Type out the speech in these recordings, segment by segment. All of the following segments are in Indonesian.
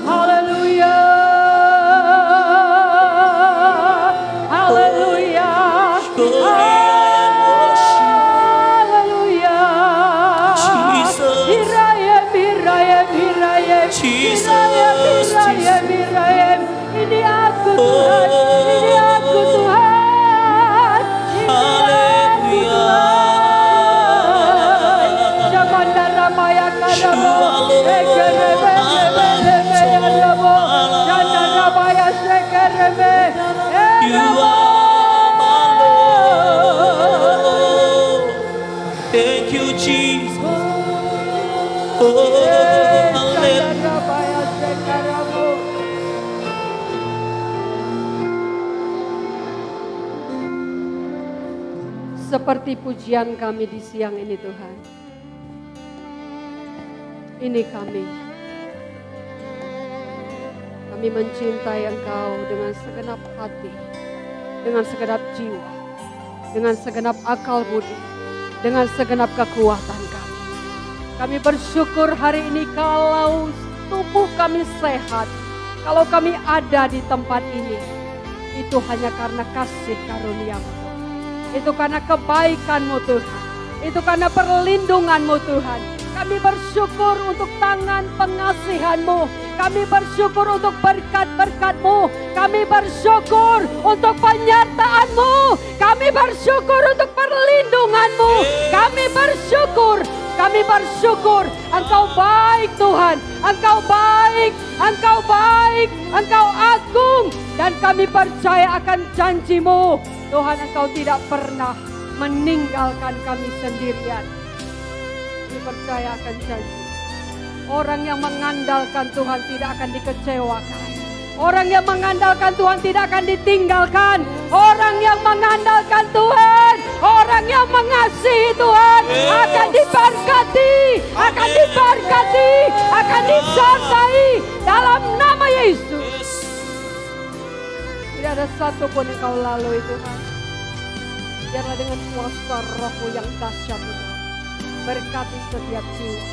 Haleluya. Haleluya. Haleluya. Hirayem, hirayem, hirayem. Hirayem, hirayem, hirayem. Ini aku Tuhan. Ini aku Tuhan. Haleluya. Jamandara maya karamo. Ekerebe, ekerebe, yaramo. Jandara maya sekerebe. You are my Lord. Thank you, Jesus. Oh, hallelujah. Jandara maya sekaramo. Seperti pujian kami di siang ini Tuhan. Ini kami. Kami mencintai Engkau dengan segenap hati, dengan segenap jiwa, dengan segenap akal budi, dengan segenap kekuatan kami. Kami bersyukur hari ini kalau tubuh kami sehat, kalau kami ada di tempat ini, itu hanya karena kasih karunia-Mu. Itu karena kebaikan-Mu Tuhan. Itu karena perlindungan-Mu Tuhan. Kami bersyukur untuk tangan pengasihan-Mu. Kami bersyukur untuk berkat-berkat-Mu. Kami bersyukur untuk penyertaan-Mu. Kami bersyukur untuk perlindungan-Mu. Kami bersyukur. Kami bersyukur. Engkau baik Tuhan. Engkau baik. Engkau baik. Engkau agung. Dan kami percaya akan janji-Mu. Tuhan, Engkau tidak pernah meninggalkan kami sendirian. Kami percaya akan janji. Orang yang mengandalkan Tuhan tidak akan dikecewakan. Orang yang mengandalkan Tuhan tidak akan ditinggalkan. Orang yang mengandalkan Tuhan, orang yang mengasihi Tuhan akan diberkati, akan diberkati, akan disertai dalam nama Yesus. Tidak ada satu pun yang Kau lalui Tuhan. Biarlah dengan kuasa Roh-Mu yang dahsyat itu, berkati setiap jiwa,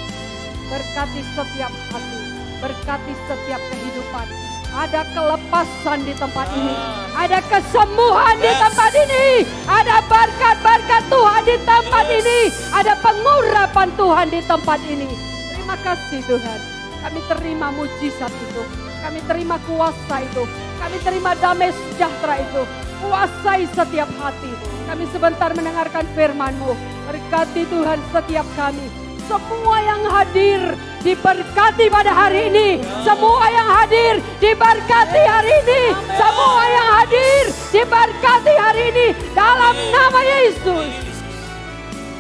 berkati setiap hati, berkati setiap kehidupan. Ada kelepasan di tempat ini, ada kesembuhan di tempat ini, ada berkat-berkat Tuhan di tempat ini, ada pengurapan Tuhan di tempat ini. Terima kasih Tuhan, kami terima mujizat itu, kami terima kuasa itu, kami terima damai sejahtera itu. Kuasai setiap hati. Kami sebentar mendengarkan firman-Mu. Berkati Tuhan setiap kami. Semua yang hadir diberkati pada hari ini. Semua yang hadir diberkati hari ini. Semua yang hadir diberkati hari ini. Dalam nama Yesus.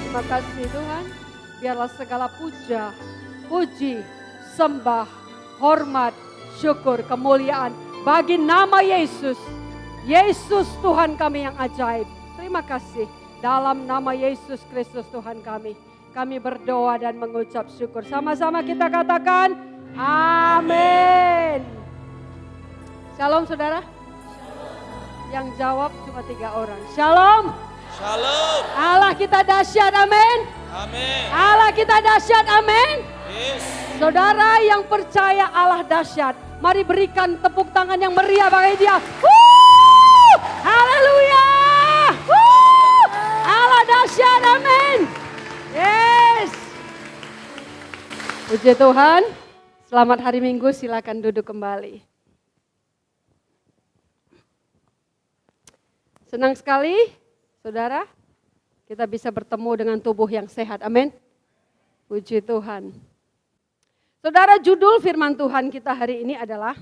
Terima kasih Tuhan. Biarlah segala puja, puji, sembah, hormat, syukur, kemuliaan bagi nama Yesus. Yesus Tuhan kami yang ajaib. Terima kasih. Dalam nama Yesus Kristus Tuhan kami. Kami berdoa dan mengucap syukur. Sama-sama kita katakan amin. Shalom saudara. Yang jawab cuma 3 orang. Shalom. Shalom. Allah kita dahsyat, amin. Amin. Allah kita dahsyat, amin. Yes. Saudara yang percaya Allah dahsyat, mari berikan tepuk tangan yang meriah bagi dia. Haleluya. Allah dahsyat, amin. Yes. Puji Tuhan. Selamat hari Minggu, silakan duduk kembali. Senang sekali, saudara, kita bisa bertemu dengan tubuh yang sehat, amin. Puji Tuhan. Saudara, judul firman Tuhan kita hari ini adalah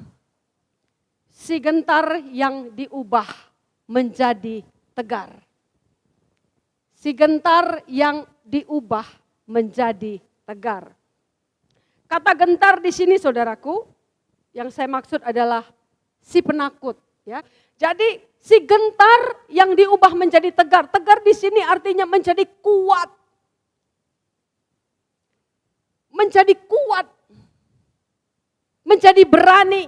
si gentar yang diubah menjadi tegar. Si gentar yang diubah menjadi tegar. Kata gentar di sini saudaraku, yang saya maksud adalah si penakut, ya. Jadi si gentar yang diubah menjadi tegar. Tegar di sini artinya menjadi kuat. Menjadi kuat. Menjadi berani.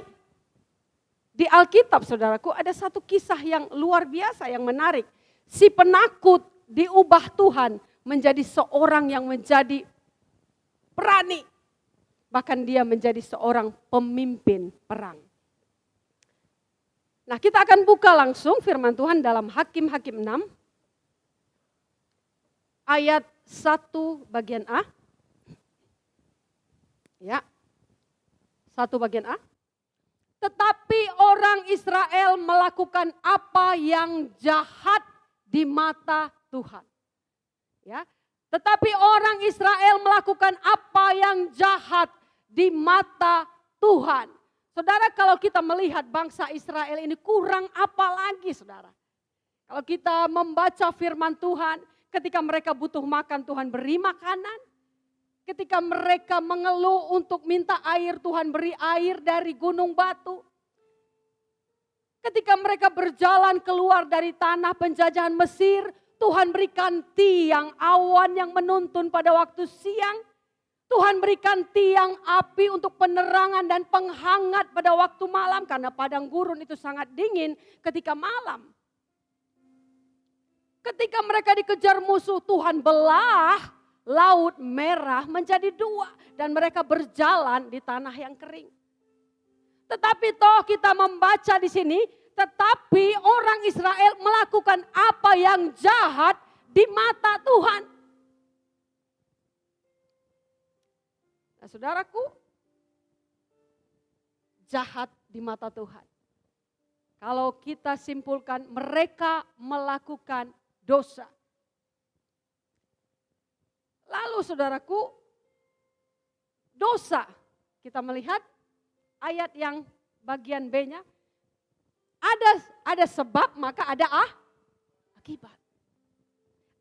Di Alkitab saudaraku ada satu kisah yang luar biasa, yang menarik. Si penakut diubah Tuhan menjadi seorang yang menjadi berani. Bahkan dia menjadi seorang pemimpin perang. Nah, kita akan buka langsung firman Tuhan dalam Hakim-Hakim 6. Ayat 1 bagian A. Ya. 1 bagian A. Tetapi orang Israel melakukan apa yang jahat di mata Tuhan. Ya. Tetapi orang Israel melakukan apa yang jahat di mata Tuhan. Saudara, kalau kita melihat bangsa Israel ini kurang apa lagi, saudara? Kalau kita membaca firman Tuhan, ketika mereka butuh makan, Tuhan beri makanan. Ketika mereka mengeluh untuk minta air, Tuhan beri air dari gunung batu. Ketika mereka berjalan keluar dari tanah penjajahan Mesir, Tuhan berikan tiang awan yang menuntun pada waktu siang. Tuhan berikan tiang api untuk penerangan dan penghangat pada waktu malam. Karena padang gurun itu sangat dingin ketika malam. Ketika mereka dikejar musuh, Tuhan belah Laut Merah menjadi dua. Dan mereka berjalan di tanah yang kering. Tetapi toh kita membaca di sini, tetapi orang Israel melakukan apa yang jahat di mata Tuhan. Nah, saudaraku, jahat di mata Tuhan. Kalau kita simpulkan, mereka melakukan dosa. Lalu saudaraku, dosa, kita melihat ayat yang bagian B-nya, ada sebab maka ada akibat.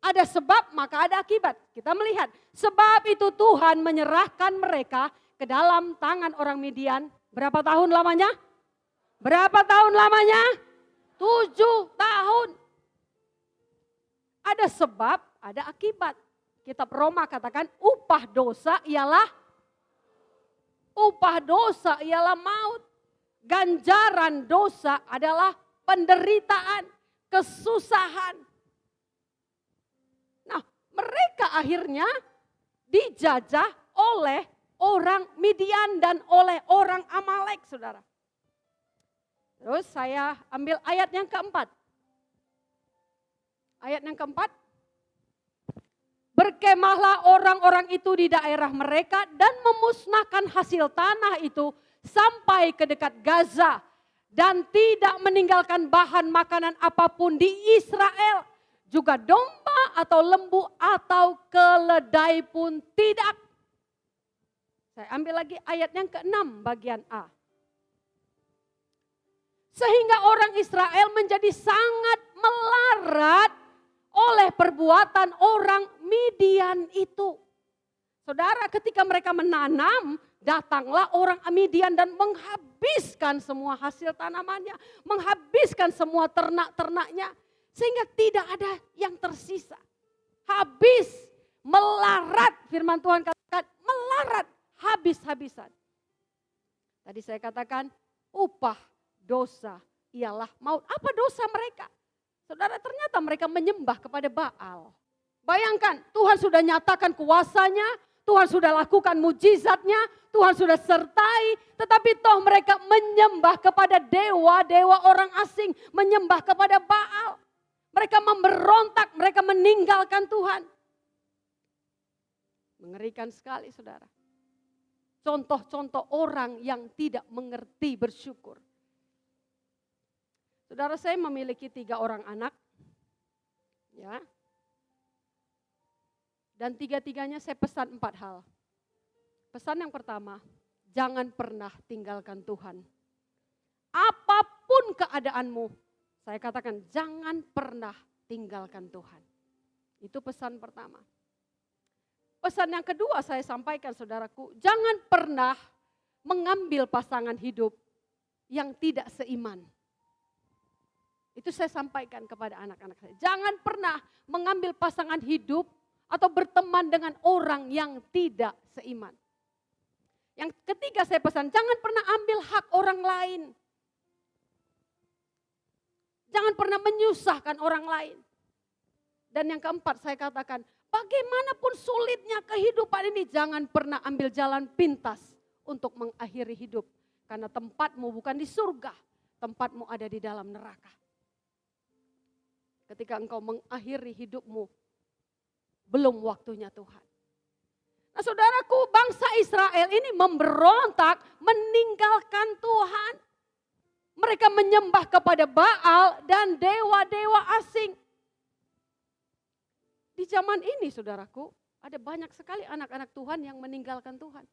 Ada sebab maka ada akibat. Kita melihat sebab itu Tuhan menyerahkan mereka ke dalam tangan orang Midian. Berapa tahun lamanya? Berapa tahun lamanya? 7 tahun. Ada sebab, ada akibat. Kitab Roma katakan upah dosa ialah maut. Ganjaran dosa adalah penderitaan, kesusahan. Nah, mereka akhirnya dijajah oleh orang Midian dan oleh orang Amalek, saudara. Terus saya ambil ayat yang keempat. Ayat yang keempat. Berkemahlah orang-orang itu di daerah mereka dan memusnahkan hasil tanah itu sampai ke dekat Gaza. Dan tidak meninggalkan bahan makanan apapun di Israel. Juga domba atau lembu atau keledai pun tidak. Saya ambil lagi ayat yang ke-6 bagian A. Sehingga orang Israel menjadi sangat melarat oleh perbuatan orang Midian itu. Saudara, ketika mereka menanam, datanglah orang Midian dan menghabiskan semua hasil tanamannya. Menghabiskan semua ternak-ternaknya. Sehingga tidak ada yang tersisa. Habis, melarat, firman Tuhan katakan, melarat, habis-habisan. Tadi saya katakan, upah dosa ialah maut. Apa dosa mereka? Saudara, ternyata mereka menyembah kepada Baal. Bayangkan, Tuhan sudah nyatakan kuasanya, Tuhan sudah lakukan mujizatnya, Tuhan sudah sertai, tetapi toh mereka menyembah kepada dewa-dewa orang asing, menyembah kepada Baal. Mereka memberontak, mereka meninggalkan Tuhan. Mengerikan sekali, saudara. Contoh-contoh orang yang tidak mengerti bersyukur. Saudara, saya memiliki 3 orang anak, ya, dan 3-tiganya saya pesan 4 hal. Pesan yang pertama, jangan pernah tinggalkan Tuhan. Apapun keadaanmu, saya katakan jangan pernah tinggalkan Tuhan. Itu pesan pertama. Pesan yang kedua saya sampaikan, saudaraku, jangan pernah mengambil pasangan hidup yang tidak seiman. Itu saya sampaikan kepada anak-anak saya. Jangan pernah mengambil pasangan hidup atau berteman dengan orang yang tidak seiman. Yang ketiga saya pesan, jangan pernah ambil hak orang lain. Jangan pernah menyusahkan orang lain. Dan yang keempat saya katakan, bagaimanapun sulitnya kehidupan ini, jangan pernah ambil jalan pintas untuk mengakhiri hidup. Karena tempatmu bukan di surga, tempatmu ada di dalam neraka. Ketika engkau mengakhiri hidupmu, belum waktunya Tuhan. Nah saudaraku, bangsa Israel ini memberontak, meninggalkan Tuhan. Mereka menyembah kepada Baal dan dewa-dewa asing. Di zaman ini saudaraku, ada banyak sekali anak-anak Tuhan yang meninggalkan Tuhan.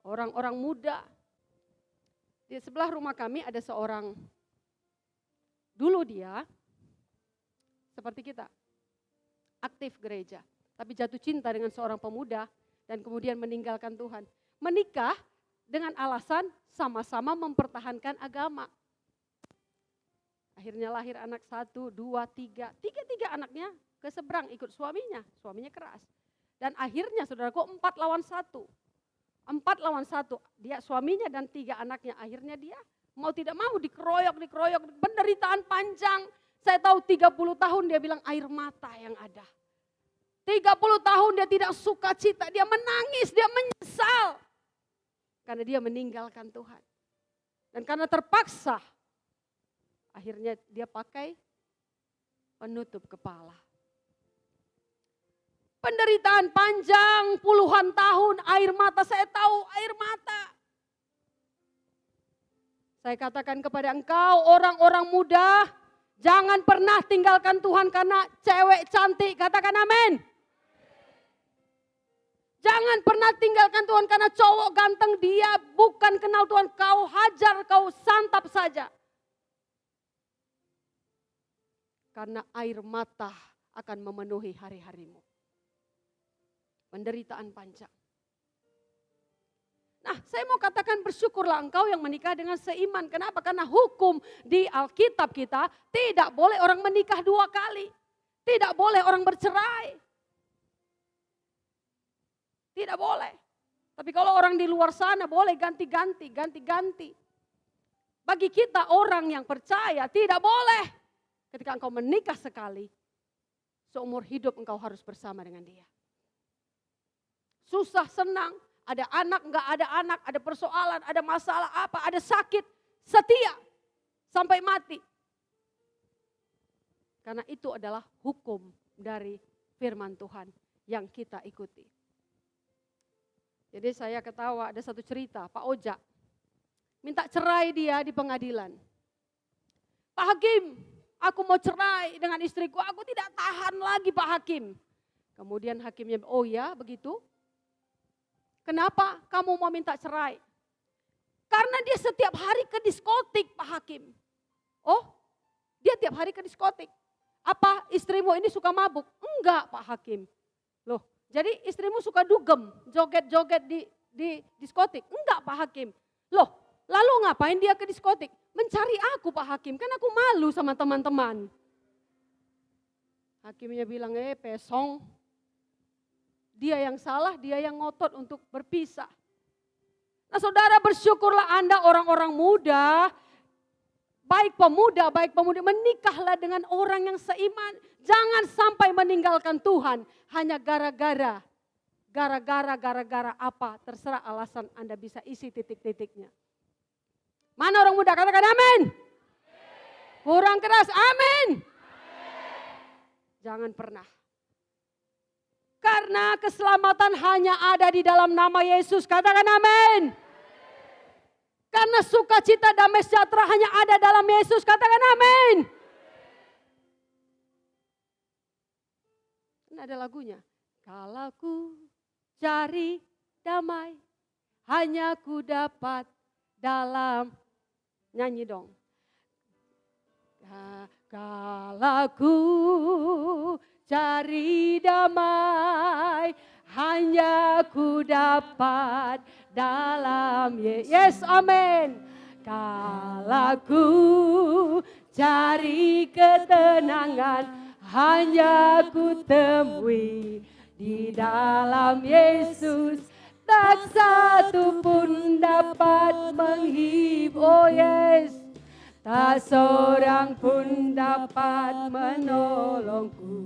Orang-orang muda. Di sebelah rumah kami ada seorang, dulu dia seperti kita, aktif gereja. Tapi jatuh cinta dengan seorang pemuda dan kemudian meninggalkan Tuhan. Menikah dengan alasan sama-sama mempertahankan agama. Akhirnya lahir anak 1, 2, 3. Tiga anaknya ke seberang ikut suaminya. Suaminya keras. Dan akhirnya saudaraku 4 lawan 1. 4 lawan 1. Dia suaminya dan 3 anaknya. Akhirnya dia mau tidak mau dikeroyok. Penderitaan panjang. Saya tahu 30 tahun dia bilang air mata yang ada. 30 tahun dia tidak suka cita, dia menangis, dia menyesal. Karena dia meninggalkan Tuhan. Dan karena terpaksa, akhirnya dia pakai penutup kepala. Penderitaan panjang, puluhan tahun, air mata, saya tahu air mata. Saya katakan kepada engkau, orang-orang muda, jangan pernah tinggalkan Tuhan karena cewek cantik, katakan amin. Jangan pernah tinggalkan Tuhan karena cowok ganteng, dia bukan kenal Tuhan. Kau hajar, kau santap saja. Karena air mata akan memenuhi hari-harimu. Penderitaan panjang. Nah, saya mau katakan bersyukurlah engkau yang menikah dengan seiman. Kenapa? Karena hukum di Alkitab kita tidak boleh orang menikah 2 kali. Tidak boleh orang bercerai. Tidak boleh. Tapi kalau orang di luar sana boleh ganti-ganti. Bagi kita orang yang percaya tidak boleh. Ketika engkau menikah sekali, seumur hidup engkau harus bersama dengan dia. Susah, senang, ada anak, enggak ada anak, ada persoalan, ada masalah apa, ada sakit, setia sampai mati. Karena itu adalah hukum dari firman Tuhan yang kita ikuti. Jadi saya ketawa, ada satu cerita, Pak Ojak minta cerai dia di pengadilan. Pak Hakim, aku mau cerai dengan istriku, aku tidak tahan lagi Pak Hakim. Kemudian hakimnya, oh ya begitu? Kenapa kamu mau minta cerai? Karena dia setiap hari ke diskotik Pak Hakim. Oh, dia tiap hari ke diskotik. Apa istrimu ini suka mabuk? Enggak Pak Hakim. Loh, jadi istrimu suka dugem, joget-joget di diskotik? Enggak Pak Hakim. Loh, lalu ngapain dia ke diskotik? Mencari aku Pak Hakim, kan aku malu sama teman-teman. Hakimnya bilang, pesong. Dia yang salah, dia yang ngotot untuk berpisah. Nah saudara, bersyukurlah Anda orang-orang muda, baik pemuda, menikahlah dengan orang yang seiman. Jangan sampai meninggalkan Tuhan hanya gara-gara apa, terserah alasan Anda bisa isi titik-titiknya. Mana orang muda, katakan amin. Kurang keras, amin. Jangan pernah. Karena keselamatan hanya ada di dalam nama Yesus, katakan amin. Karena sukacita damai sejahtera hanya ada dalam Yesus, katakan amin. Ini ada lagunya. Kalau ku cari damai, hanya ku dapat dalam, nyanyi dong. Kalau ku cari damai, hanya ku dapat dalam Yes, amin. Kalau ku cari ketenangan, hanya ku temui di dalam Yesus. Tak satu pun dapat menghibur, oh yes. Tak seorang pun dapat menolongku.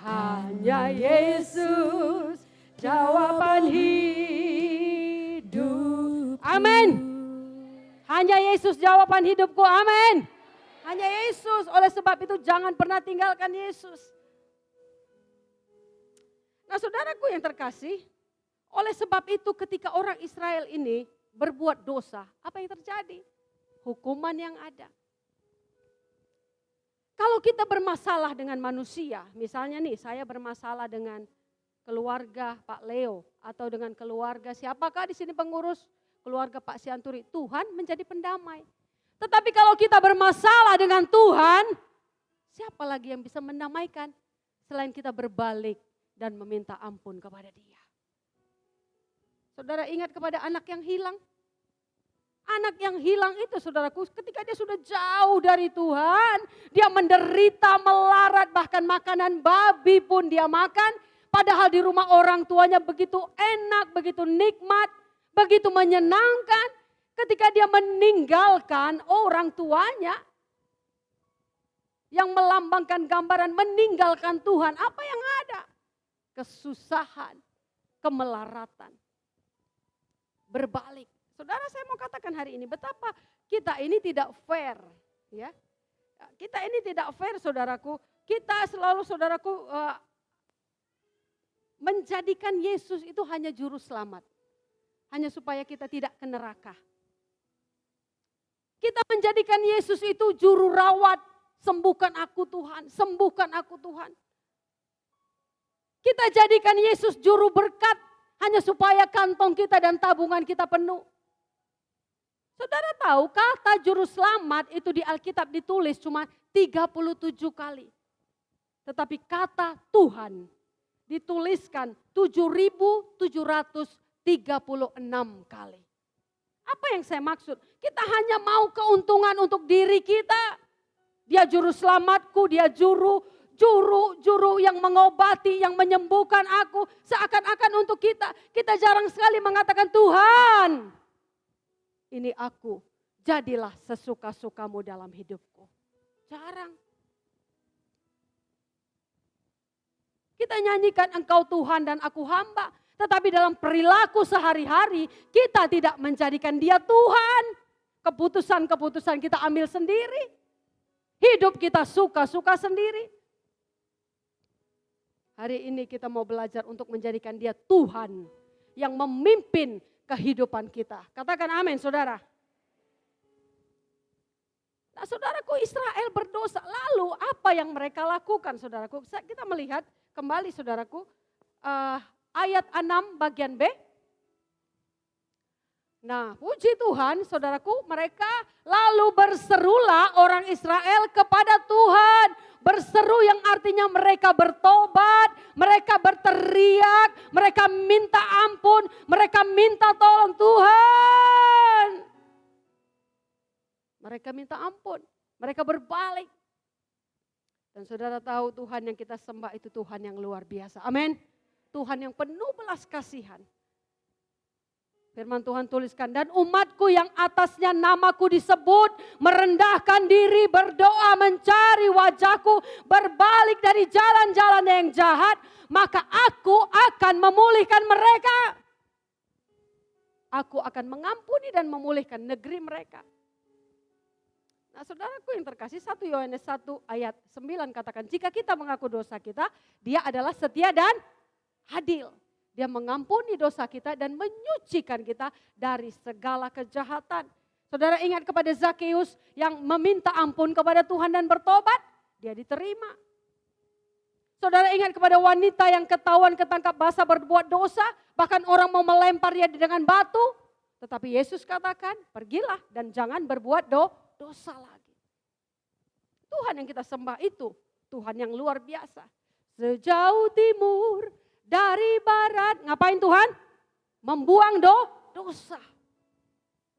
Hanya Yesus jawaban hidup. Amin. Hanya Yesus jawaban hidupku. Amin. Hanya Yesus. Oleh sebab itu jangan pernah tinggalkan Yesus. Nah saudaraku yang terkasih, oleh sebab itu ketika orang Israel ini berbuat dosa, apa yang terjadi? Hukuman yang ada. Kalau kita bermasalah dengan manusia, misalnya nih saya bermasalah dengan keluarga Pak Leo atau dengan keluarga siapakah di sini pengurus keluarga Pak Sianturi, Tuhan menjadi pendamai. Tetapi kalau kita bermasalah dengan Tuhan, siapa lagi yang bisa mendamaikan selain kita berbalik dan meminta ampun kepada Dia. Saudara ingat kepada anak yang hilang? Anak yang hilang itu saudaraku ketika dia sudah jauh dari Tuhan, dia menderita, melarat, bahkan makanan babi pun dia makan. Padahal di rumah orang tuanya begitu enak, begitu nikmat, begitu menyenangkan. Ketika dia meninggalkan orang tuanya yang melambangkan gambaran meninggalkan Tuhan, apa yang ada? Kesusahan, kemelaratan, berbalik. Saudara saya mau katakan hari ini betapa kita ini tidak fair. Ya, kita ini tidak fair saudaraku. Kita selalu saudaraku menjadikan Yesus itu hanya juru selamat. Hanya supaya kita tidak ke neraka. Kita menjadikan Yesus itu juru rawat. Sembuhkan aku Tuhan, sembuhkan aku Tuhan. Kita jadikan Yesus juru berkat hanya supaya kantong kita dan tabungan kita penuh. Saudara tahu kata juru selamat itu di Alkitab ditulis cuma 37 kali. Tetapi kata Tuhan dituliskan 7.736 kali. Apa yang saya maksud? Kita hanya mau keuntungan untuk diri kita. Dia juru selamatku, dia juru yang mengobati, yang menyembuhkan aku. Seakan-akan untuk kita. Kita jarang sekali mengatakan Tuhan, ini aku, jadilah sesuka-sukamu dalam hidupku. Jarang. Kita nyanyikan engkau Tuhan dan aku hamba. Tetapi dalam perilaku sehari-hari kita tidak menjadikan dia Tuhan. Keputusan-keputusan kita ambil sendiri. Hidup kita suka-suka sendiri. Hari ini kita mau belajar untuk menjadikan dia Tuhan yang memimpin kehidupan kita. Katakan amin saudara. Nah saudaraku Israel berdosa. Lalu apa yang mereka lakukan saudaraku? Kita melihat kembali saudaraku ayat 6 bagian B. Nah puji Tuhan saudaraku mereka lalu berserulah orang Israel kepada Tuhan. Berseru yang artinya mereka bertobat, mereka berteriak, mereka minta ampun, mereka minta tolong Tuhan. Mereka minta ampun, mereka berbalik. Dan saudara tahu Tuhan yang kita sembah itu Tuhan yang luar biasa. Amin. Tuhan yang penuh belas kasihan. Firman Tuhan tuliskan, dan umatku yang atasnya namaku disebut, merendahkan diri, berdoa, mencari wajahku, berbalik dari jalan-jalan yang jahat, maka aku akan memulihkan mereka. Aku akan mengampuni dan memulihkan negeri mereka. Nah saudaraku yang terkasih 1 Yohanes 1 ayat 9 katakan, jika kita mengaku dosa kita, dia adalah setia dan adil. Dia mengampuni dosa kita dan menyucikan kita dari segala kejahatan. Saudara ingat kepada Zakeus yang meminta ampun kepada Tuhan dan bertobat, dia diterima. Saudara ingat kepada wanita yang ketahuan ketangkap basah berbuat dosa, bahkan orang mau melempar dia dengan batu. Tetapi Yesus katakan, pergilah dan jangan berbuat dosa lagi. Tuhan yang kita sembah itu, Tuhan yang luar biasa. Sejauh timur dari barat, ngapain Tuhan? Membuang dosa.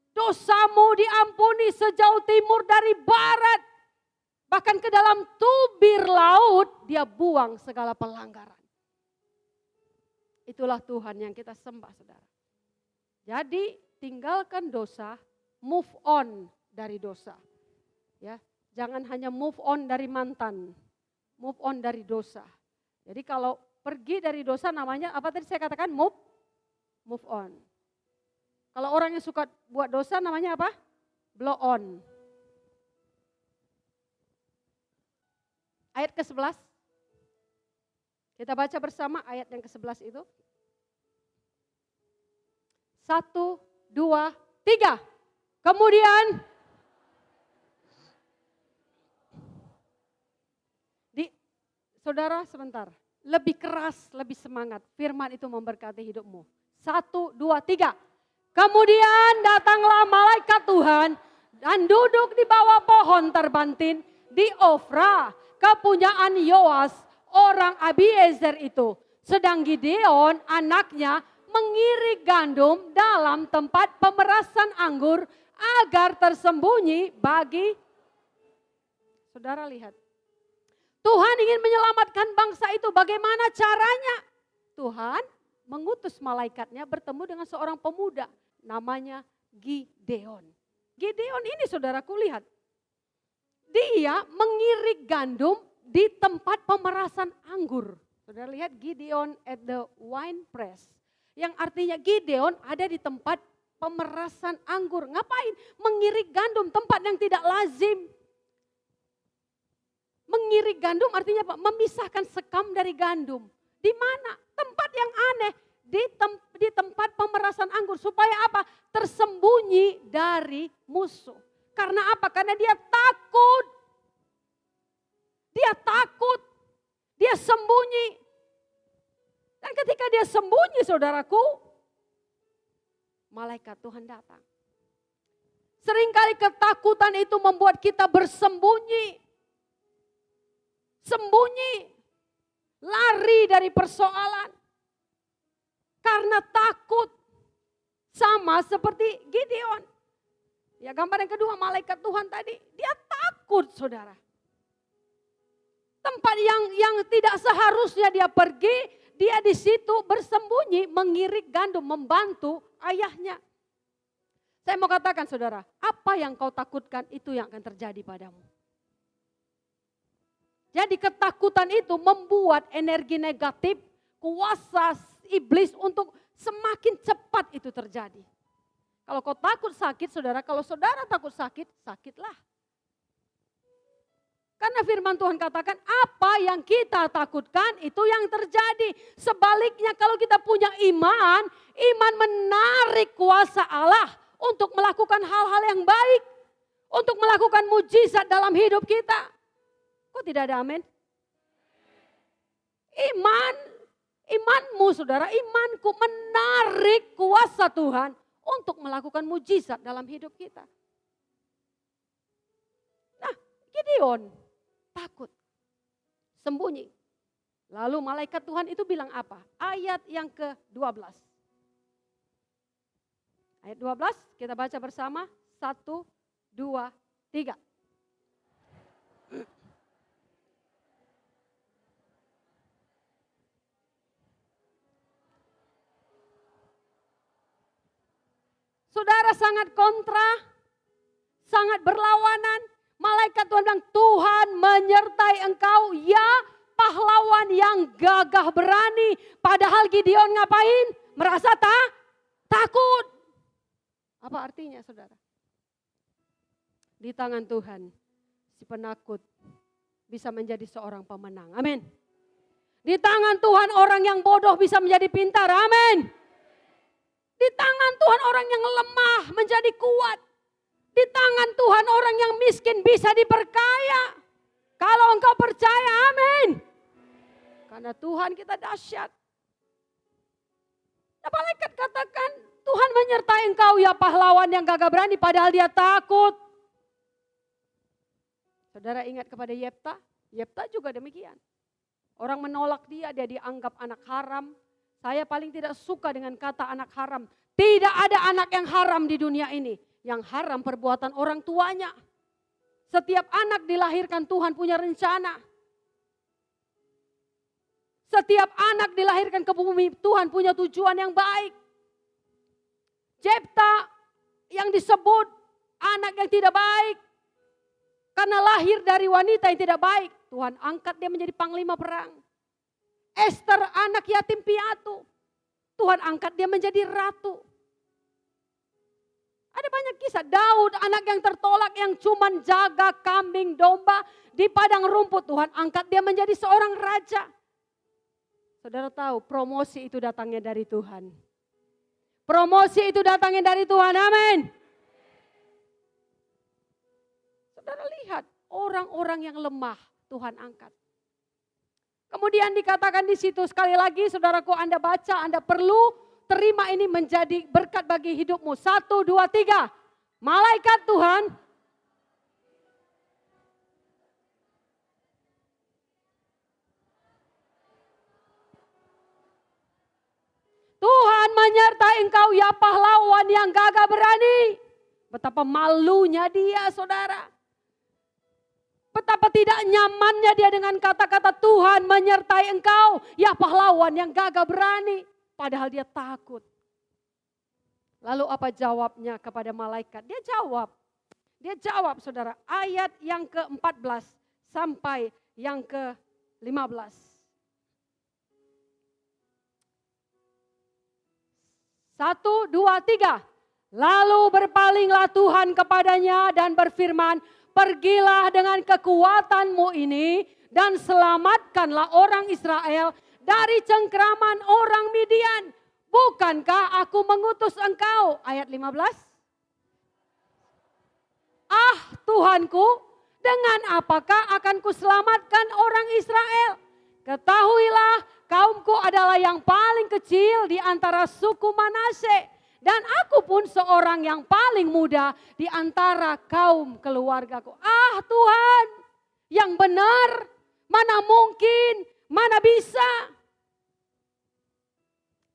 Dosamu diampuni sejauh timur dari barat. Bahkan ke dalam tubir laut dia buang segala pelanggaran. Itulah Tuhan yang kita sembah saudara. Jadi tinggalkan dosa, move on dari dosa. Ya, jangan hanya move on dari mantan, move on dari dosa. Jadi kalau pergi dari dosa namanya apa tadi saya katakan move on. Kalau orang yang suka buat dosa namanya apa? Blow on. Ayat ke-11. Kita baca bersama ayat yang ke-11 itu. 1, 2, 3. Kemudian saudara sebentar. Lebih keras, lebih semangat. Firman itu memberkati hidupmu. 1, 2, 3. Kemudian datanglah malaikat Tuhan dan duduk di bawah pohon terbantin di Ofra, kepunyaan Yoas, orang Abiezer itu. Sedang Gideon, anaknya, mengirik gandum dalam tempat pemerasan anggur agar tersembunyi bagi. Saudara lihat. Tuhan ingin menyelamatkan bangsa itu. Bagaimana caranya? Tuhan mengutus malaikatnya bertemu dengan seorang pemuda. Namanya Gideon. Gideon ini saudaraku lihat. Dia mengirik gandum di tempat pemerasan anggur. Saudara lihat Gideon at the wine press. Yang artinya Gideon ada di tempat pemerasan anggur. Ngapain? Mengirik gandum, tempat yang tidak lazim. Mengirik gandum artinya apa? Memisahkan sekam dari gandum. Di mana? Tempat yang aneh. Di tempat pemerasan anggur. Supaya apa? Tersembunyi dari musuh. Karena apa? Karena dia takut. Dia takut. Dia sembunyi. Dan ketika dia sembunyi saudaraku, malaikat Tuhan datang. Seringkali ketakutan itu membuat kita bersembunyi. Sembunyi. Lari dari persoalan. Karena takut. Sama seperti Gideon. Ya gambar yang kedua malaikat Tuhan tadi. Dia takut saudara. Tempat yang tidak seharusnya dia pergi. Dia di situ bersembunyi mengirik gandum. Membantu ayahnya. Saya mau katakan saudara. Apa yang kau takutkan itu yang akan terjadi padamu. Jadi ketakutan itu membuat energi negatif. Kuasa iblis untuk semakin cepat itu terjadi. Kalau kau takut sakit, saudara, kalau saudara takut sakit, sakitlah. Karena firman Tuhan katakan apa yang kita takutkan itu yang terjadi. Sebaliknya kalau kita punya iman, iman menarik kuasa Allah untuk melakukan hal-hal yang baik. Untuk melakukan mujizat dalam hidup kita. Kok tidak ada amin? Imanmu saudara, imanku menarik kuasa Tuhan untuk melakukan mujizat dalam hidup kita. Nah, Gideon takut, sembunyi. Lalu malaikat Tuhan itu bilang apa? Ayat yang ke-12. Ayat 12 kita baca bersama. 1, 2, 3. Saudara sangat kontra, sangat berlawanan. Malaikat Tuhan bilang, Tuhan menyertai engkau, ya pahlawan yang gagah berani. Padahal Gideon ngapain? Merasa takut. Apa artinya saudara? Di tangan Tuhan, si penakut bisa menjadi seorang pemenang. Amin. Di tangan Tuhan orang yang bodoh bisa menjadi pintar. Amin. Di tangan Tuhan orang yang lemah menjadi kuat. Di tangan Tuhan orang yang miskin bisa diperkaya. Kalau engkau percaya, amin. Karena Tuhan kita dahsyat. Malaikat katakan, Tuhan menyertai engkau ya pahlawan yang gagah berani padahal dia takut. Saudara ingat kepada Yefta? Yefta juga demikian. Orang menolak dia dianggap anak haram. Saya paling tidak suka dengan kata anak haram. Tidak ada anak yang haram di dunia ini. Yang haram perbuatan orang tuanya. Setiap anak dilahirkan Tuhan punya rencana. Setiap anak dilahirkan ke bumi Tuhan punya tujuan yang baik. Jefta yang disebut anak yang tidak baik. Karena lahir dari wanita yang tidak baik. Tuhan angkat dia menjadi panglima perang. Esther anak yatim piatu. Tuhan angkat dia menjadi ratu. kisah Daud, anak yang tertolak yang cuman jaga kambing domba di padang rumput. Tuhan angkat dia menjadi seorang raja. Saudara tahu promosi itu datangnya dari Tuhan. Promosi itu datangnya dari Tuhan, amin. Saudara lihat orang-orang yang lemah Tuhan angkat. Kemudian dikatakan di situ sekali lagi saudaraku Anda baca, Anda perlu terima ini menjadi berkat bagi hidupmu. 1, 2, 3. Malaikat Tuhan Tuhan menyertai engkau ya pahlawan yang gagah berani. Betapa malunya dia saudara. Betapa tidak nyamannya dia dengan kata-kata Tuhan menyertai engkau ya pahlawan yang gagah berani. Padahal dia takut. Lalu apa jawabnya kepada malaikat? Dia jawab saudara ayat yang ke-14 sampai yang ke-15. 1, 2, 3. Lalu berpalinglah Tuhan kepadanya dan berfirman, pergilah dengan kekuatanmu ini dan selamatkanlah orang Israel dari cengkraman orang Midian. Bukankah aku mengutus engkau? Ayat 15. Ah Tuhanku, dengan apakah akan kuselamatkan orang Israel? Ketahuilah kaumku adalah yang paling kecil di antara suku Manase. Dan aku pun seorang yang paling muda di antara kaum keluargaku. Ah Tuhan, yang benar, mana mungkin, mana bisa.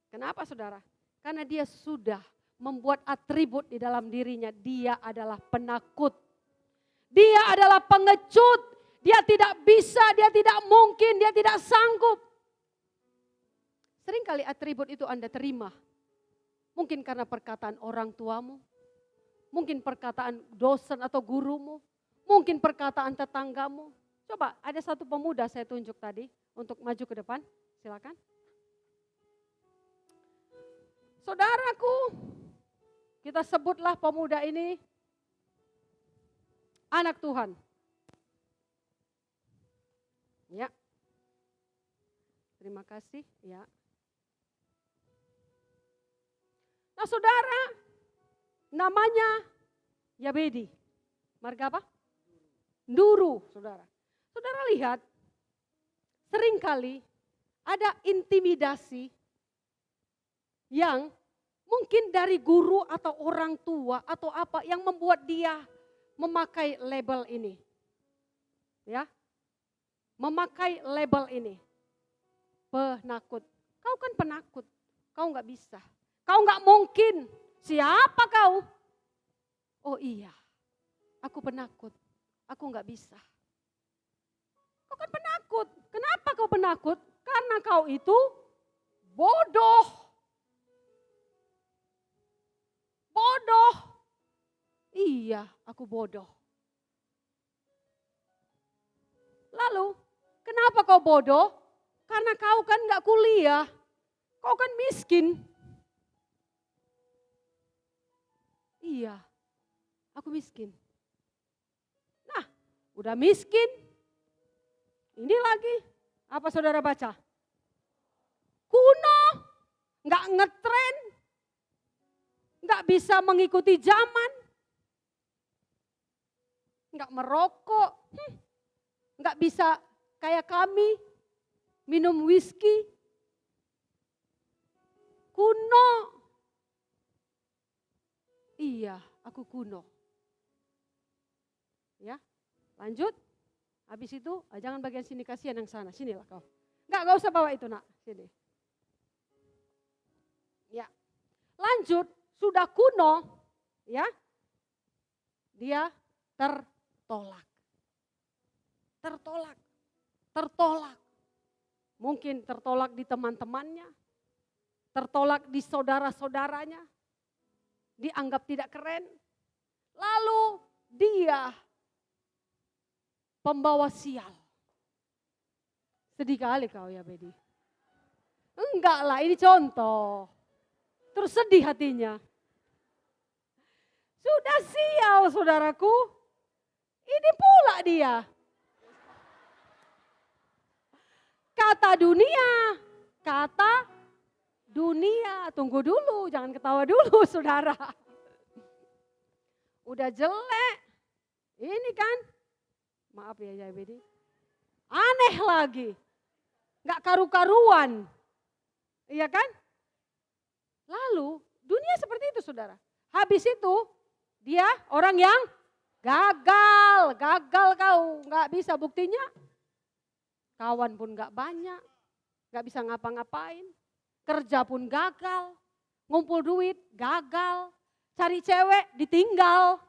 Kenapa saudara? Karena dia sudah membuat atribut di dalam dirinya. Dia adalah penakut. Dia adalah pengecut. Dia tidak bisa, dia tidak mungkin, dia tidak sanggup. Seringkali atribut itu Anda terima. Mungkin karena perkataan orang tuamu. Mungkin perkataan dosen atau gurumu. Mungkin perkataan tetanggamu. Coba ada satu pemuda saya tunjuk tadi untuk maju ke depan. Silakan. Saudaraku, kita sebutlah pemuda ini anak Tuhan. Ya. Terima kasih, ya. Nah, saudara, namanya Yabedi. Marga apa? Nduru, saudara. Saudara lihat, seringkali ada intimidasi yang mungkin dari guru atau orang tua atau apa yang membuat dia memakai label ini. Ya. Memakai label ini. Penakut. Kau kan penakut. Kau nggak bisa. Kau nggak mungkin. Siapa kau? Oh iya. Aku penakut. Aku nggak bisa. Kau kan penakut. Kenapa kau penakut? Karena kau itu bodoh. Bodoh. Iya, aku bodoh. Lalu, kenapa kau bodoh? Karena kau kan gak kuliah. Kau kan miskin. Iya, aku miskin. Nah, udah miskin. Ini lagi, apa saudara baca? Kuno, gak ngetren. Gak bisa mengikuti zaman. Gak merokok. Gak bisa kayak kami. Minum whisky. Kuno. Iya, aku kuno. Ya, lanjut. Habis itu, jangan bagian sini, kasihan yang sana. Sinilah kau. Gak usah bawa itu nak. Sini. Ya, lanjut. Sudah kuno, ya. Dia tertolak. Tertolak. Tertolak. Mungkin tertolak di teman-temannya. Tertolak di saudara-saudaranya. Dianggap tidak keren. Lalu dia pembawa sial. Sedih kali kau ya Bedi. Enggak lah, ini contoh. Terus sedih hatinya. Ada sial saudaraku. Ini pula dia. Kata dunia. Tunggu dulu, jangan ketawa dulu saudara. Udah jelek. Ini kan, maaf ya Bedi. Aneh lagi. Gak karu-karuan. Iya kan? Lalu dunia seperti itu saudara. Habis itu dia orang yang gagal kau. Gak bisa buktinya. Kawan pun gak banyak. Gak bisa ngapa-ngapain. Kerja pun gagal. Ngumpul duit gagal. Cari cewek ditinggal.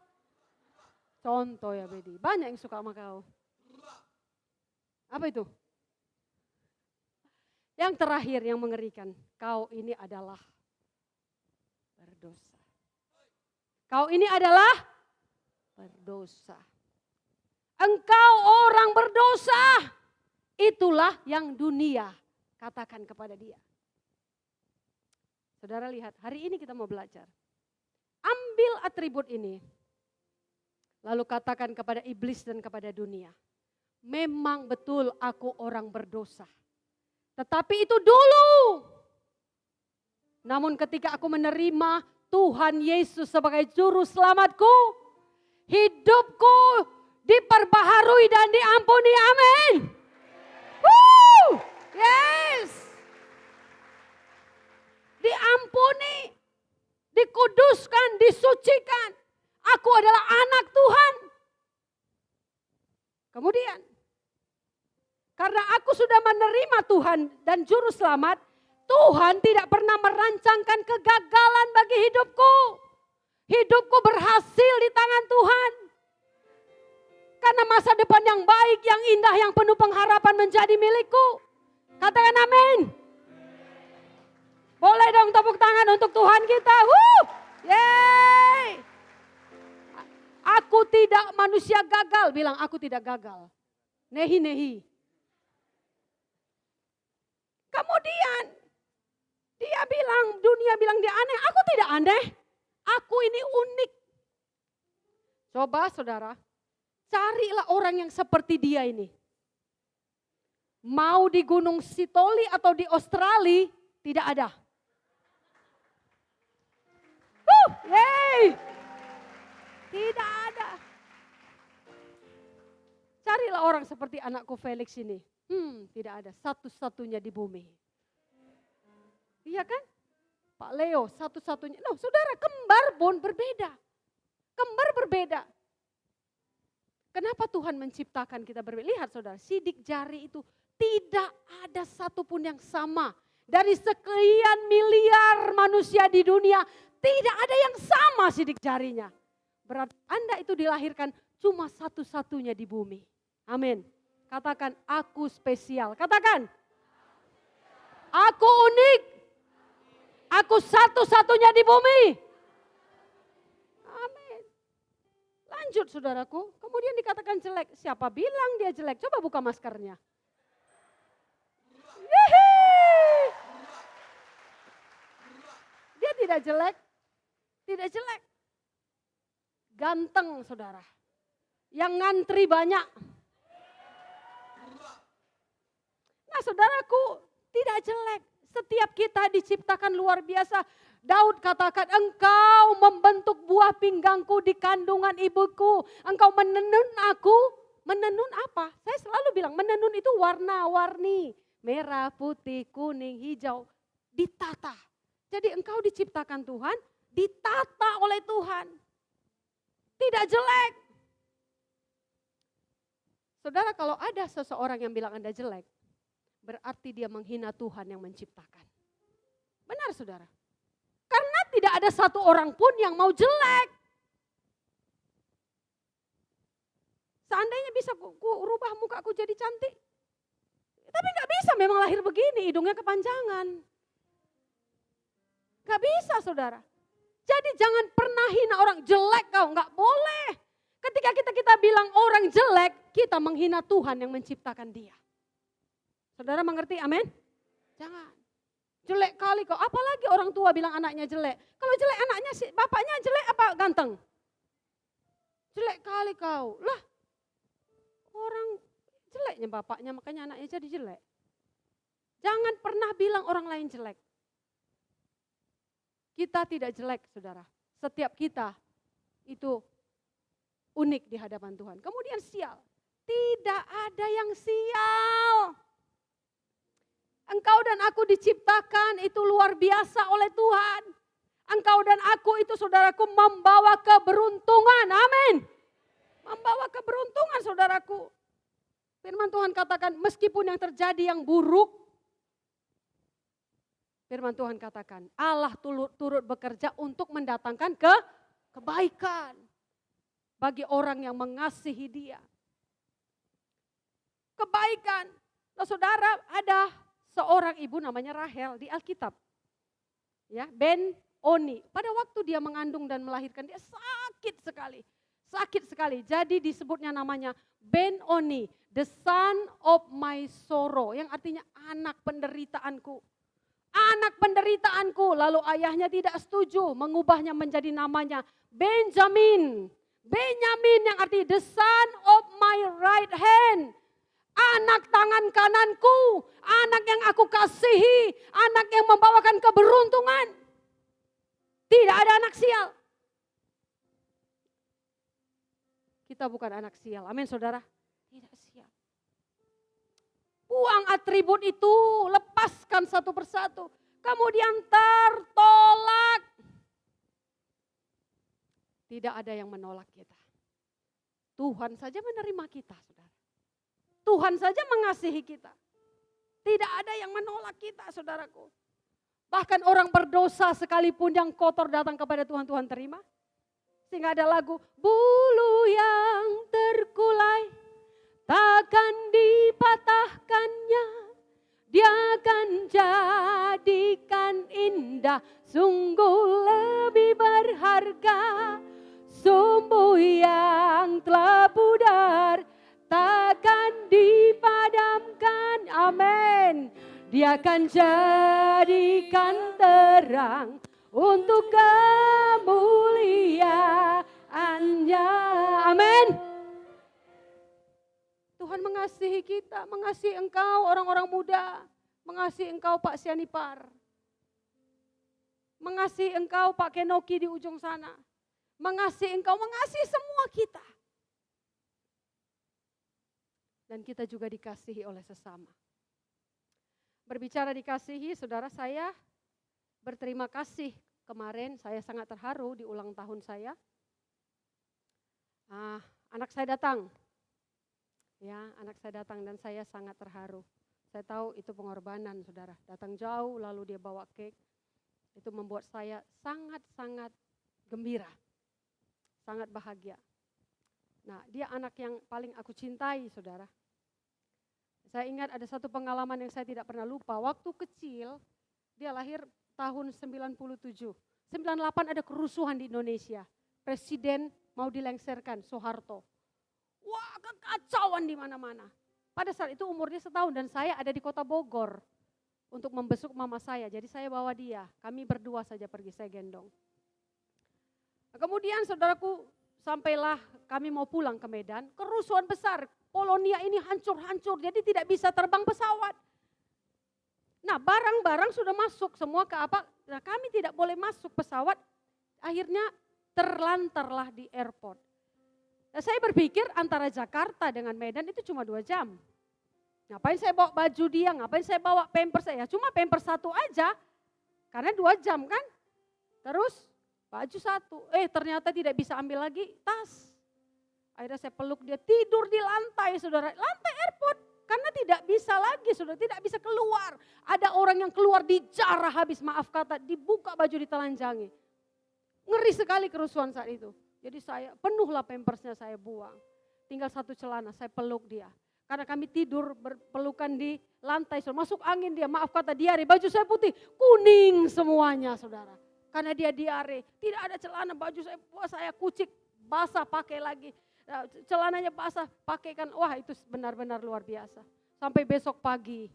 Contoh ya Bedi. Banyak yang suka sama kau. Apa itu? Yang terakhir yang mengerikan. Kau ini adalah berdosa. Kau ini adalah berdosa. Engkau orang berdosa. Itulah yang dunia katakan kepada dia. Saudara lihat, hari ini kita mau belajar. Ambil atribut ini. Lalu katakan kepada iblis dan kepada dunia. Memang betul aku orang berdosa. Tetapi itu dulu. Namun ketika aku menerima Tuhan Yesus sebagai juru selamatku, hidupku diperbaharui dan diampuni. Amin. Woo! Yes. Diampuni, dikuduskan, disucikan. Aku adalah anak Tuhan. Kemudian, karena aku sudah menerima Tuhan dan juru selamat, Tuhan tidak pernah merancangkan kegagalan bagi hidupku. Hidupku berhasil di tangan Tuhan. Karena masa depan yang baik, yang indah, yang penuh pengharapan menjadi milikku. Katakan amin. Boleh dong tepuk tangan untuk Tuhan kita. Yeay. Aku tidak manusia gagal. Bilang aku tidak gagal. Nehi. Kemudian dunia bilang dia aneh. Aku tidak aneh. Aku ini unik. Coba saudara, carilah orang yang seperti dia ini. Mau di Gunung Sitoli atau di Australia, tidak ada. Yeay. Tidak ada. Carilah orang seperti anakku Felix ini. Tidak ada, satu-satunya di bumi. Iya kan? Pak Leo satu-satunya. Loh, saudara, kembar pun berbeda. Kembar berbeda. Kenapa Tuhan menciptakan kita berbeda? Lihat saudara, sidik jari itu tidak ada satupun yang sama. Dari sekian miliar manusia di dunia, tidak ada yang sama sidik jarinya. Berarti Anda itu dilahirkan cuma satu-satunya di bumi. Amin. Katakan, aku spesial. Katakan, aku unik. Aku satu-satunya di bumi. Amin. Lanjut saudaraku. Kemudian dikatakan jelek. Siapa bilang dia jelek? Coba buka maskernya. Yeay. Dia tidak jelek. Tidak jelek. Ganteng saudara. Yang ngantri banyak. Nah saudaraku, tidak jelek. Setiap kita diciptakan luar biasa. Daud katakan, engkau membentuk buah pinggangku di kandungan ibuku. Engkau menenun aku. Menenun apa? Saya selalu bilang menenun itu warna-warni. Merah, putih, kuning, hijau. Ditata. Jadi engkau diciptakan Tuhan, ditata oleh Tuhan. Tidak jelek. Saudara, kalau ada seseorang yang bilang Anda jelek, berarti dia menghina Tuhan yang menciptakan. Benar saudara. Karena tidak ada satu orang pun yang mau jelek. Seandainya bisa ku rubah mukaku jadi cantik. Tapi gak bisa, memang lahir begini, hidungnya kepanjangan. Gak bisa saudara. Jadi jangan pernah hina orang jelek kau, gak boleh. Ketika kita bilang orang jelek, kita menghina Tuhan yang menciptakan dia. Saudara mengerti, amin? Jangan. Jelek kali kau, apalagi orang tua bilang anaknya jelek. Kalau jelek anaknya, bapaknya jelek apa ganteng? Jelek kali kau. Lah, orang jeleknya bapaknya makanya anaknya jadi jelek. Jangan pernah bilang orang lain jelek. Kita tidak jelek, saudara. Setiap kita itu unik di hadapan Tuhan. Kemudian sial. Tidak ada yang sial. Engkau dan aku diciptakan itu luar biasa oleh Tuhan. Engkau dan aku itu saudaraku membawa keberuntungan. Amin. Membawa keberuntungan saudaraku. Firman Tuhan katakan meskipun yang terjadi yang buruk. Firman Tuhan katakan Allah turut bekerja untuk mendatangkan kebaikan. Bagi orang yang mengasihi dia. Kebaikan. Nah saudara ada seorang ibu namanya Rahel di Alkitab. Ya, Ben-Oni. Pada waktu dia mengandung dan melahirkan dia sakit sekali. Sakit sekali. Jadi disebutnya namanya Ben-Oni. The son of my sorrow. Yang artinya anak penderitaanku. Anak penderitaanku. Lalu ayahnya tidak setuju mengubahnya menjadi namanya Benjamin. Benyamin yang artinya the son of my right hand. Anak tangan kananku, anak yang aku kasihi, anak yang membawakan keberuntungan. Tidak ada anak sial. Kita bukan anak sial, amin saudara. Tidak sial. Buang atribut itu, lepaskan satu persatu. Kemudian tertolak. Tidak ada yang menolak kita. Tuhan saja menerima kita, saudara. Tuhan saja mengasihi kita. Tidak ada yang menolak kita, saudaraku. Bahkan orang berdosa sekalipun yang kotor datang kepada Tuhan, Tuhan terima. Sehingga ada lagu, bulu yang terkulai takkan dipatahkannya. Dia akan jadikan indah, sungguh lebih berharga. Sumbu yang telah pudar takkan dipadamkan, amin. Dia akan jadikan terang untuk kemuliaannya, amin. Tuhan mengasihi kita, mengasihi engkau orang-orang muda, mengasihi engkau Pak Sianipar, mengasihi engkau Pak Kenoki di ujung sana, mengasihi engkau, mengasihi semua kita. Dan kita juga dikasihi oleh sesama. Berbicara dikasihi, saudara saya berterima kasih kemarin, saya sangat terharu di ulang tahun saya. Anak saya datang, ya anak saya datang dan saya sangat terharu. Saya tahu itu pengorbanan saudara, datang jauh lalu dia bawa cake. Itu membuat saya sangat-sangat gembira, sangat bahagia. Nah, dia anak yang paling aku cintai, saudara. Saya ingat ada satu pengalaman yang saya tidak pernah lupa. Waktu kecil, dia lahir tahun 97. 98 ada kerusuhan di Indonesia. Presiden mau dilengsarkan, Soeharto. Wah, kekacauan di mana-mana. Pada saat itu umurnya setahun dan saya ada di kota Bogor untuk membesuk mama saya. Jadi saya bawa dia, kami berdua saja pergi, saya gendong. Nah, kemudian saudaraku, sampailah kami mau pulang ke Medan, kerusuhan besar, Polonia ini hancur-hancur, jadi tidak bisa terbang pesawat. Nah barang-barang sudah masuk semua ke apa, nah kami tidak boleh masuk pesawat, akhirnya terlantarlah di airport. Nah, saya berpikir antara Jakarta dengan Medan itu cuma 2 jam. Ngapain saya bawa baju dia, ngapain saya bawa pampers saya, cuma pampers 1 aja, karena 2 jam kan. Terus baju 1, ternyata tidak bisa ambil lagi tas. Akhirnya saya peluk dia, tidur di lantai saudara, lantai airport. Karena tidak bisa lagi saudara, tidak bisa keluar. Ada orang yang keluar dijarah habis, maaf kata, dibuka baju ditelanjangi. Ngeri sekali kerusuhan saat itu. Jadi saya penuhlah pampersnya saya buang. Tinggal 1 celana, saya peluk dia. Karena kami tidur berpelukan di lantai, saudara. Masuk angin dia, maaf kata diare, baju saya putih, kuning semuanya saudara. Karena dia diare, tidak ada celana, baju saya kucik, basah pakai lagi. Celananya basah, pakaikan, wah itu benar-benar luar biasa. Sampai besok pagi,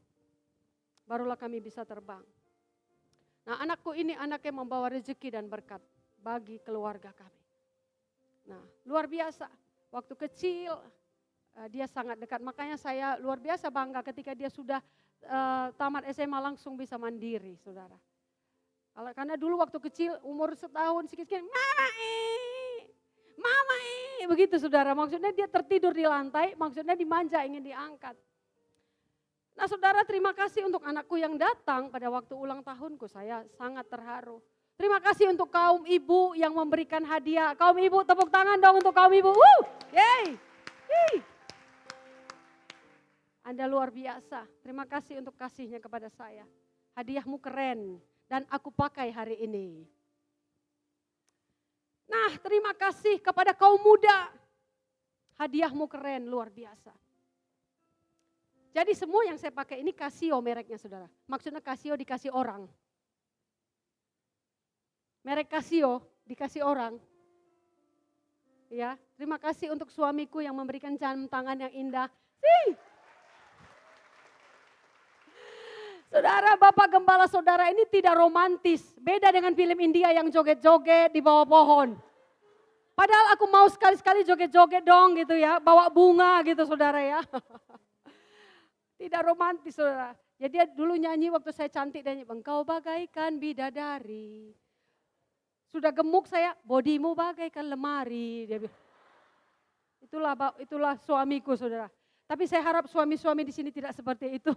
barulah kami bisa terbang. Nah anakku ini anak yang membawa rezeki dan berkat bagi keluarga kami. Nah, luar biasa. Waktu kecil dia sangat dekat. Makanya saya luar biasa bangga ketika dia sudah tamat SMA langsung bisa mandiri, saudara. Karena dulu waktu kecil umur setahun sedikit, mama begitu saudara. Maksudnya dia tertidur di lantai, maksudnya dimanja ingin diangkat. Nah saudara, terima kasih untuk anakku yang datang pada waktu ulang tahunku, saya sangat terharu. Terima kasih untuk kaum ibu yang memberikan hadiah. Kaum ibu, tepuk tangan dong untuk kaum ibu. Yeay. Anda luar biasa. Terima kasih untuk kasihnya kepada saya. Hadiahmu keren dan aku pakai hari ini. Nah, terima kasih kepada kaum muda. Hadiahmu keren, luar biasa. Jadi semua yang saya pakai ini Casio mereknya saudara. Maksudnya Casio dikasih orang. Merek Casio dikasih orang. Ya, terima kasih untuk suamiku yang memberikan jam tangan yang indah. Saudara, Bapak Gembala saudara ini tidak romantis. Beda dengan film India yang joget-joget di bawah pohon. Padahal aku mau sekali-sekali joget-joget dong gitu ya. Bawa bunga gitu saudara ya. Tidak romantis saudara. Jadi dia dulu nyanyi waktu saya cantik. Dan engkau bagaikan bidadari. Sudah gemuk saya, bodimu bagaikan lemari. Dia bilang. Itulah suamiku saudara. Tapi saya harap suami-suami di sini tidak seperti itu.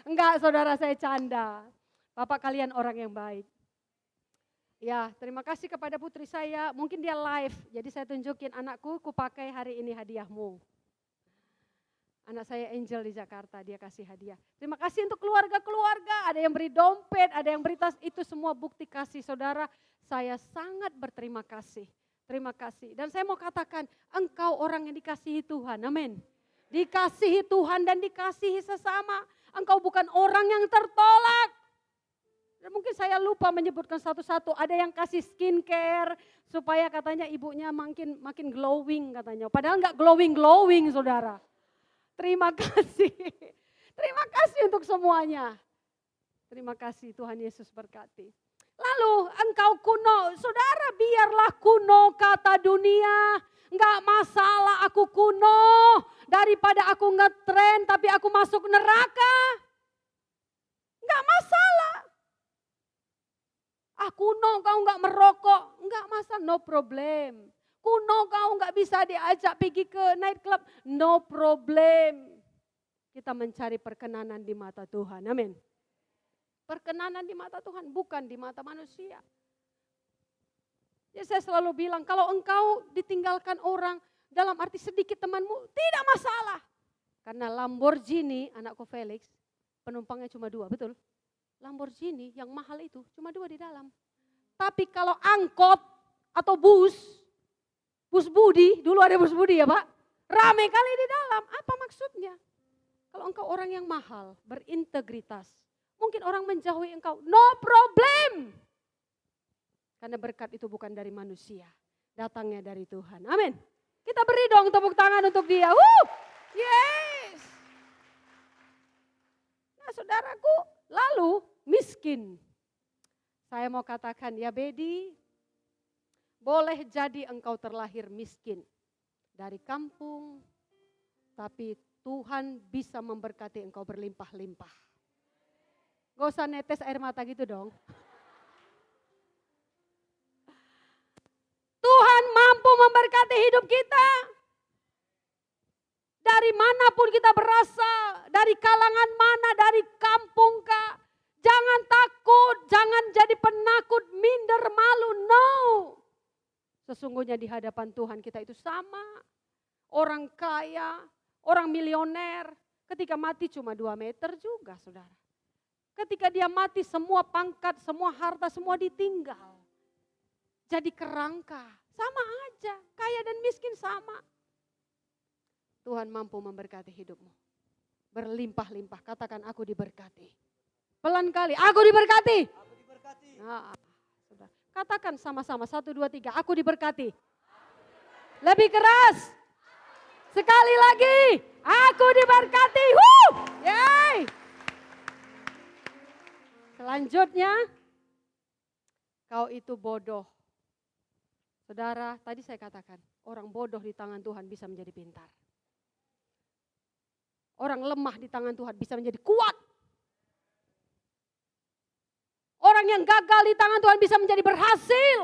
Enggak saudara, saya canda. Bapak kalian orang yang baik. Ya, terima kasih kepada putri saya. Mungkin dia live, jadi saya tunjukin anakku, ku pakai hari ini hadiahmu. Anak saya Angel di Jakarta, dia kasih hadiah. Terima kasih untuk keluarga-keluarga, ada yang beri dompet, ada yang beri tas, itu semua bukti kasih saudara. Saya sangat berterima kasih. Terima kasih. Dan saya mau katakan, engkau orang yang dikasihi Tuhan, amin. Dikasihi Tuhan dan dikasihi sesama. Engkau bukan orang yang tertolak. Dan mungkin saya lupa menyebutkan satu-satu. Ada yang kasih skincare supaya katanya ibunya makin glowing katanya. Padahal enggak glowing saudara. Terima kasih. Terima kasih untuk semuanya. Terima kasih, Tuhan Yesus berkati. Lalu engkau kuno, saudara biarlah kuno kata dunia. Enggak masalah aku kuno, daripada aku ngetren tapi aku masuk neraka. Enggak masalah. Kuno kau enggak merokok, enggak masalah, no problem. Kuno kau enggak bisa diajak pergi ke night club, no problem. Kita mencari perkenanan di mata Tuhan, amin. Perkenanan di mata Tuhan, bukan di mata manusia. Ya saya selalu bilang, kalau engkau ditinggalkan orang, dalam arti sedikit temanmu, tidak masalah. Karena Lamborghini, anakku Felix, penumpangnya cuma 2, betul? Lamborghini yang mahal itu cuma 2 di dalam. Tapi kalau angkot atau bus Budi, dulu ada bus Budi ya Pak, rame kali di dalam. Apa maksudnya? Kalau engkau orang yang mahal, berintegritas, mungkin orang menjauhi engkau, no problem. Karena berkat itu bukan dari manusia, datangnya dari Tuhan. Amin. Kita beri dong tepuk tangan untuk dia. Yes. Nah saudaraku, lalu miskin. Saya mau katakan ya Bedi, boleh jadi engkau terlahir miskin. Dari kampung, tapi Tuhan bisa memberkati engkau berlimpah-limpah. Gak usah netes air mata gitu dong. Tuhan mampu memberkati hidup kita. Dari manapun kita berasal, dari kalangan mana, dari kampung kah. Jangan takut, jangan jadi penakut, minder, malu, no. Sesungguhnya di hadapan Tuhan kita itu sama. Orang kaya, orang milioner, ketika mati cuma 2 meter juga saudara. Ketika dia mati semua pangkat, semua harta, semua ditinggal. Jadi kerangka, sama aja, kaya dan miskin sama. Tuhan mampu memberkati hidupmu. Berlimpah-limpah, katakan aku diberkati. Pelan kali, aku diberkati. Aku diberkati. Nah, sudah. Katakan sama-sama, 1, 2, 3, aku diberkati. Lebih keras. Sekali lagi, aku diberkati. Yeay. Selanjutnya, kau itu bodoh. Saudara, tadi saya katakan, orang bodoh di tangan Tuhan bisa menjadi pintar. Orang lemah di tangan Tuhan bisa menjadi kuat. Orang yang gagal di tangan Tuhan bisa menjadi berhasil.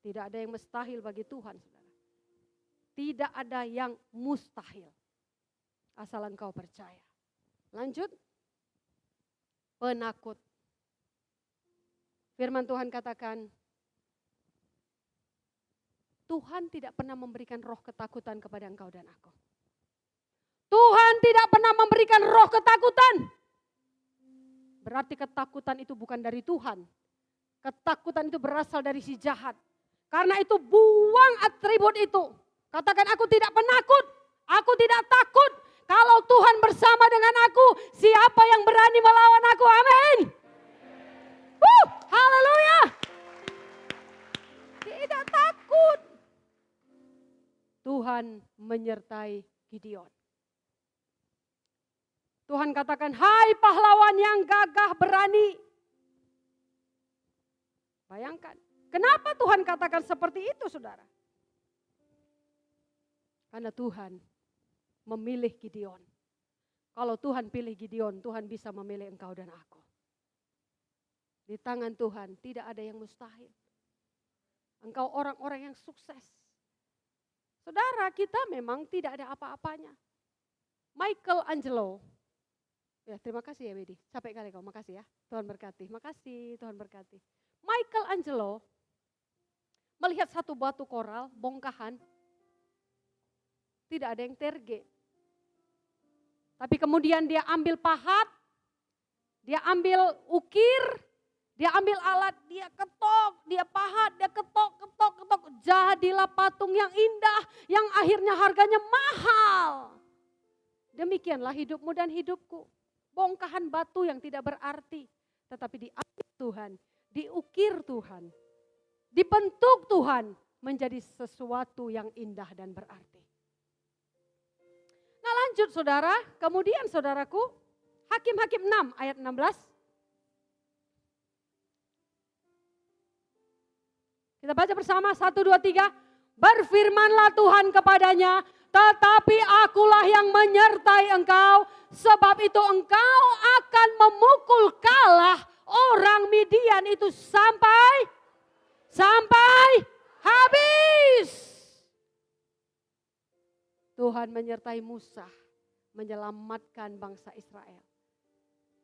Tidak ada yang mustahil bagi Tuhan, saudara. Tidak ada yang mustahil. Asal engkau percaya. Lanjut. Penakut. Firman Tuhan katakan, Tuhan tidak pernah memberikan roh ketakutan kepada engkau dan aku. Tuhan tidak pernah memberikan roh ketakutan. Berarti ketakutan itu bukan dari Tuhan. Ketakutan itu berasal dari si jahat. Karena itu buang atribut itu. Katakan, aku tidak penakut. Aku tidak takut. Kalau Tuhan bersama dengan aku, siapa yang berani melawan aku? Amin. Haleluya. Tidak takut. Tuhan menyertai Gideon. Tuhan katakan, hai pahlawan yang gagah berani. Bayangkan, kenapa Tuhan katakan seperti itu, saudara? Karena Tuhan memilih Gideon. Kalau Tuhan pilih Gideon, Tuhan bisa memilih engkau dan aku. Di tangan Tuhan tidak ada yang mustahil. Engkau orang-orang yang sukses. Saudara, kita memang tidak ada apa-apanya. Michelangelo. Ya, terima kasih ya Bedi. Capek kali kau, makasih ya. Tuhan berkati. Makasih, Tuhan berkati. Michelangelo melihat satu batu koral, bongkahan. Tidak ada yang terge. Tapi kemudian dia ambil pahat, dia ambil ukir, dia ambil alat, dia ketok, dia pahat, dia ketok. Jadilah patung yang indah, yang akhirnya harganya mahal. Demikianlah hidupmu dan hidupku. Bongkahan batu yang tidak berarti, tetapi diambil Tuhan, diukir Tuhan, dibentuk Tuhan menjadi sesuatu yang indah dan berarti. Nah lanjut saudara, kemudian saudaraku, Hakim-Hakim 6 ayat 16. Kita baca bersama, 1, 2, 3. Berfirmanlah Tuhan kepadanya, tetapi akulah yang menyertai engkau, sebab itu engkau akan memukul kalah orang Midian itu sampai habis. Tuhan menyertai Musa menyelamatkan bangsa Israel.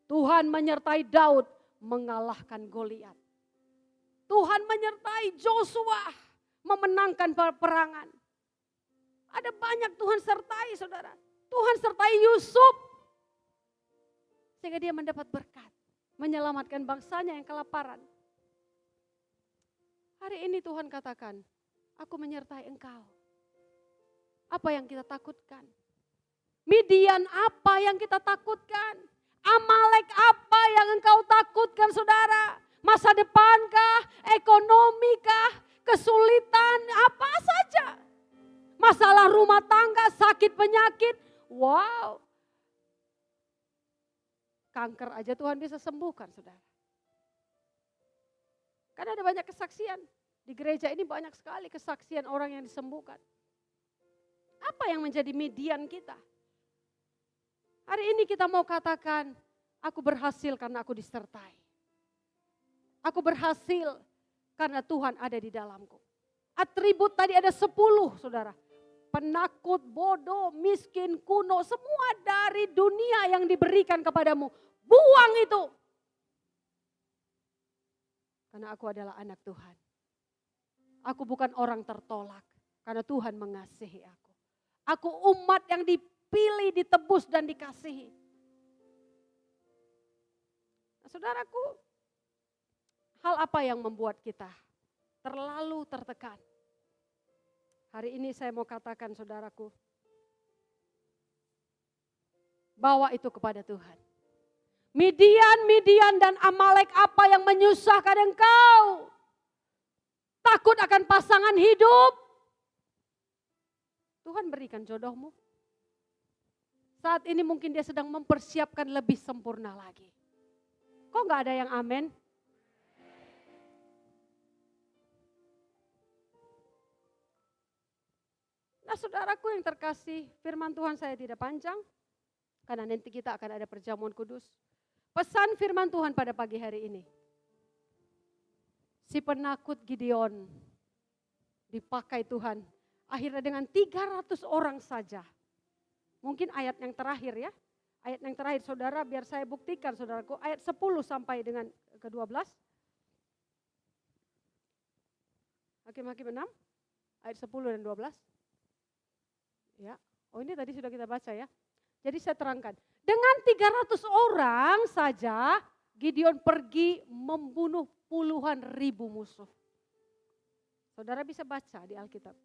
Tuhan menyertai Daud mengalahkan Goliat. Tuhan menyertai Joshua memenangkan peperangan. Ada banyak Tuhan sertai saudara. Tuhan sertai Yusuf. Sehingga dia mendapat berkat. Menyelamatkan bangsanya yang kelaparan. Hari ini Tuhan katakan, aku menyertai engkau. Apa yang kita takutkan? Midian apa yang kita takutkan? Amalek apa yang engkau takutkan saudara? Masa depankah? Ekonomikah? Kesulitan? Apa saja? Masalah rumah tangga, sakit penyakit. Wow. Kanker aja Tuhan bisa sembuhkan saudara. Karena ada banyak kesaksian. Di gereja ini banyak sekali kesaksian orang yang disembuhkan. Apa yang menjadi median kita? Hari ini kita mau katakan, aku berhasil karena aku disertai. Aku berhasil karena Tuhan ada di dalamku. Atribut tadi ada 10 saudara. Penakut, bodoh, miskin, kuno, semua dari dunia yang diberikan kepadamu. Buang itu. Karena aku adalah anak Tuhan. Aku bukan orang tertolak. Karena Tuhan mengasihi aku. Aku umat yang dipilih, ditebus dan dikasihi. Nah, saudaraku, hal apa yang membuat kita terlalu tertekan? Hari ini saya mau katakan saudaraku, bawa itu kepada Tuhan. Midian dan Amalek apa yang menyusahkan engkau? Takut akan pasangan hidup? Tuhan berikan jodohmu. Saat ini mungkin dia sedang mempersiapkan lebih sempurna lagi. Kok gak ada yang amin? Nah saudaraku yang terkasih, firman Tuhan saya tidak panjang, karena nanti kita akan ada perjamuan kudus. Pesan firman Tuhan pada pagi hari ini. Si penakut Gideon dipakai Tuhan. Akhirnya dengan 300 orang saja. Mungkin ayat yang terakhir ya. Ayat yang terakhir saudara, biar saya buktikan saudaraku. Ayat 10 sampai dengan ke-12. Hakim-Hakim 6. Ayat 10 dan 12. Ya. Oh ini tadi sudah kita baca ya. Jadi saya terangkan. Dengan 300 orang saja Gideon pergi membunuh puluhan ribu musuh. Saudara bisa baca di Alkitab.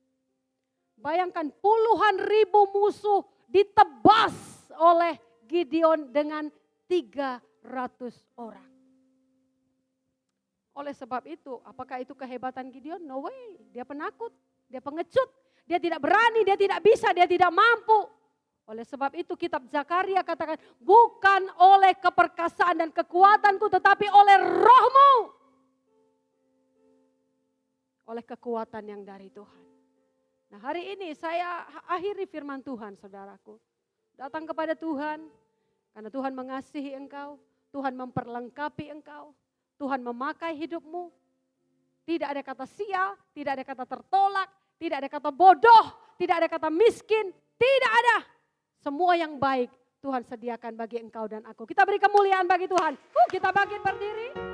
Bayangkan puluhan ribu musuh ditebas oleh Gideon dengan 300 orang. Oleh sebab itu, apakah itu kehebatan Gideon? No way, dia penakut, dia pengecut, dia tidak berani, dia tidak bisa, dia tidak mampu. Oleh sebab itu kitab Zakaria katakan, bukan oleh keperkasaan dan kekuatanku tetapi oleh rohmu. Oleh kekuatan yang dari Tuhan. Nah hari ini saya akhiri firman Tuhan saudaraku. Datang kepada Tuhan, karena Tuhan mengasihi engkau, Tuhan memperlengkapi engkau, Tuhan memakai hidupmu. Tidak ada kata sial, tidak ada kata tertolak, tidak ada kata bodoh, tidak ada kata miskin, tidak ada. Semua yang baik Tuhan sediakan bagi engkau dan aku. Kita beri kemuliaan bagi Tuhan. Kita bangkit berdiri.